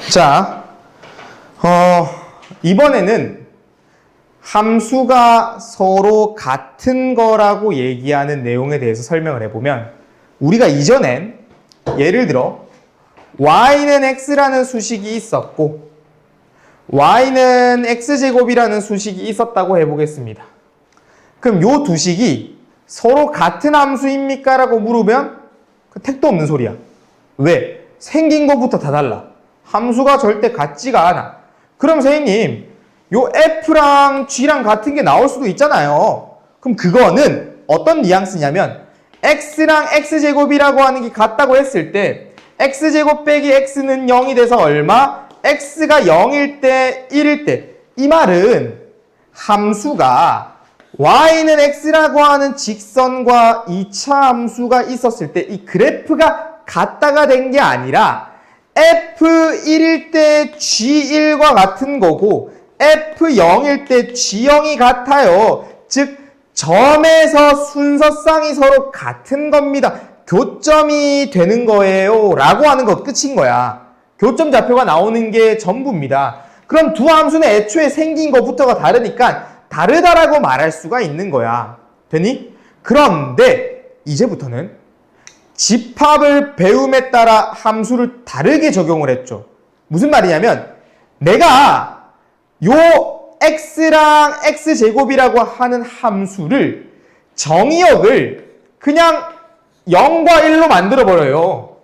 자, 이번에는 함수가 서로 같은 거라고 얘기하는 내용에 대해서 설명을 해보면, 우리가 이전엔 예를 들어 y는 x라는 수식이 있었고 y는 x제곱이라는 수식이 있었다고 해보겠습니다. 그럼 요 두 식이 서로 같은 함수입니까? 라고 물으면 그 택도 없는 소리야. 왜? 생긴 것부터 다 달라. 함수가 절대 같지가 않아. 그럼 선생님, 요 f랑 g랑 같은 게 나올 수도 있잖아요. 그럼 그거는 어떤 뉘앙스냐면 x랑 x제곱이라고 하는 게 같다고 했을 때 x제곱 빼기 x는 0이 돼서 얼마? x가 0일 때, 1일 때. 이 말은 함수가 y는 x라고 하는 직선과 2차 함수가 있었을 때 이 그래프가 같다가 된 게 아니라 f1일 때 g1과 같은 거고 f0일 때 g0이 같아요. 즉 점에서 순서쌍이 서로 같은 겁니다. 교점이 되는 거예요 라고 하는 것 끝인 거야. 교점 좌표가 나오는 게 전부입니다. 그럼 두 함수는 애초에 생긴 것부터가 다르니까 다르다라고 말할 수가 있는 거야. 되니? 그런데 이제부터는 집합을 배움에 따라 함수를 다르게 적용을 했죠. 무슨 말이냐면 내가 요 x랑 x제곱이라고 하는 함수를 정의역을 그냥 0과 1로 만들어버려요.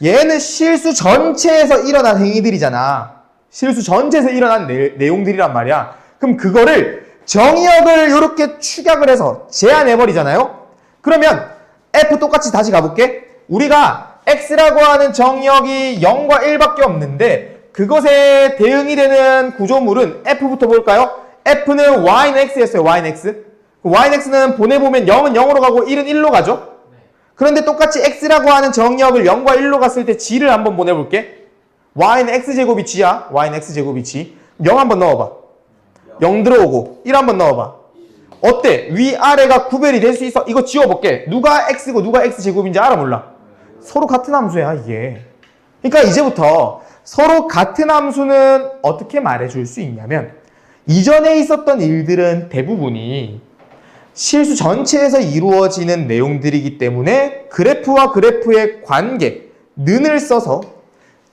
얘는 실수 전체에서 일어난 행위들이잖아. 실수 전체에서 일어난 내용들이란 말이야. 그럼 그거를 정의역을 이렇게 축약을 해서 제한해버리잖아요. 그러면 f 똑같이 다시 가볼게. 우리가 x라고 하는 정의역이 0과 1밖에 없는데 그것에 대응이 되는 구조물은 f부터 볼까요? f는 y는 x였어요. y는 x. y는 x는 보내보면 0은 0으로 가고 1은 1로 가죠. 그런데 똑같이 x라고 하는 정의역을 0과 1로 갔을 때 g를 한번 보내볼게. y는 x제곱이 g야. y는 x제곱이 g. 0 한번 넣어봐. 0 들어오고 1 한번 넣어봐. 어때? 위아래가 구별이 될 수 있어? 이거 지워볼게. 누가 x고 누가 x제곱인지 알아 몰라? 서로 같은 함수야 이게. 그러니까 이제부터 서로 같은 함수는 어떻게 말해줄 수 있냐면 이전에 있었던 일들은 대부분이 실수 전체에서 이루어지는 내용들이기 때문에 그래프와 그래프의 관계, 는을 써서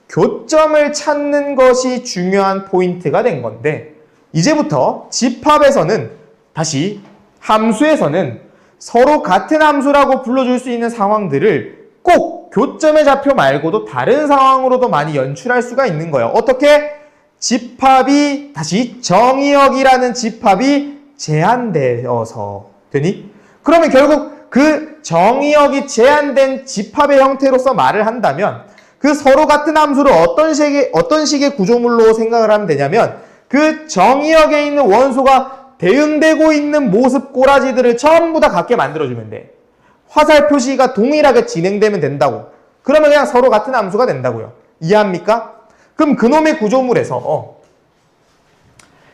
교점을 찾는 것이 중요한 포인트가 된 건데 이제부터 집합에서는 다시 함수에서는 서로 같은 함수라고 불러줄 수 있는 상황들을 꼭 교점의 좌표 말고도 다른 상황으로도 많이 연출할 수가 있는 거예요. 어떻게? 집합이 다시 정의역이라는 집합이 제한되어서 되니? 그러면 결국 그 정의역이 제한된 집합의 형태로서 말을 한다면 그 서로 같은 함수를 어떤 식의 구조물로 생각을 하면 되냐면 그 정의역에 있는 원소가 대응되고 있는 모습 꼬라지들을 전부 다 같게 만들어주면 돼. 화살 표시가 동일하게 진행되면 된다고. 그러면 그냥 서로 같은 함수가 된다고요. 이해합니까? 그럼 그놈의 구조물에서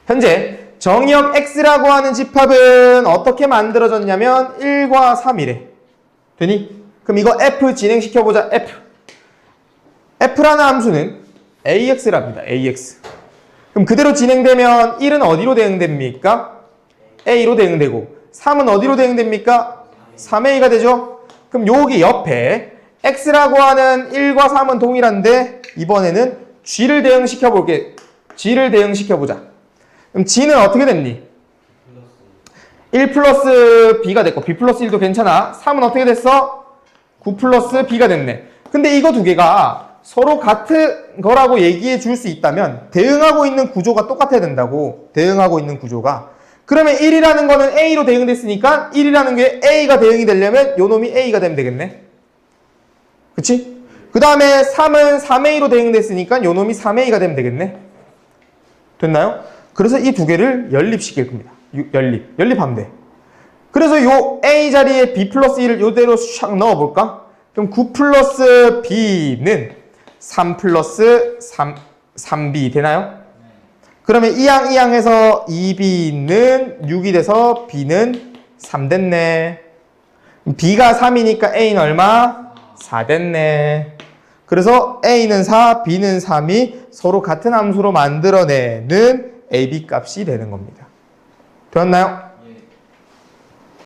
현재 정의역 x라고 하는 집합은 어떻게 만들어졌냐면 1과 3이래. 되니? 그럼 이거 f 진행시켜보자. f라는 함수는 ax랍니다. ax. 그럼 그대로 진행되면 1은 어디로 대응됩니까? a로 대응되고 3은 어디로 대응됩니까? 3a가 되죠? 그럼 여기 옆에 x라고 하는 1과 3은 동일한데 이번에는 g를 대응시켜볼게. g를 대응시켜보자. 그럼 g는 어떻게 됐니? 1 플러스 b가 됐고 b 플러스 1도 괜찮아. 3은 어떻게 됐어? 9 플러스 b가 됐네. 근데 이거 두 개가 서로 같은 거라고 얘기해 줄 수 있다면 대응하고 있는 구조가 똑같아야 된다고. 대응하고 있는 구조가. 그러면 1이라는 거는 a로 대응됐으니까 1이라는 게 a가 대응이 되려면 요 놈이 a가 되면 되겠네. 그치? 그 다음에 3은 3a로 대응됐으니까 요 놈이 3a가 되면 되겠네. 됐나요? 그래서 이 두 개를 연립시킬 겁니다. 연립하면 돼. 그래서 요 a 자리에 b 플러스 1을 요대로 샥 넣어볼까? 그럼 9 플러스 b는 3 플러스 3b 되나요? 그러면 이항 해서 2b는 6이 돼서 b는 3 됐네. b가 3이니까 a는 얼마? 4 됐네. 그래서 A는 4, B는 3이 서로 같은 함수로 만들어내는 AB 값이 되는 겁니다. 되었나요?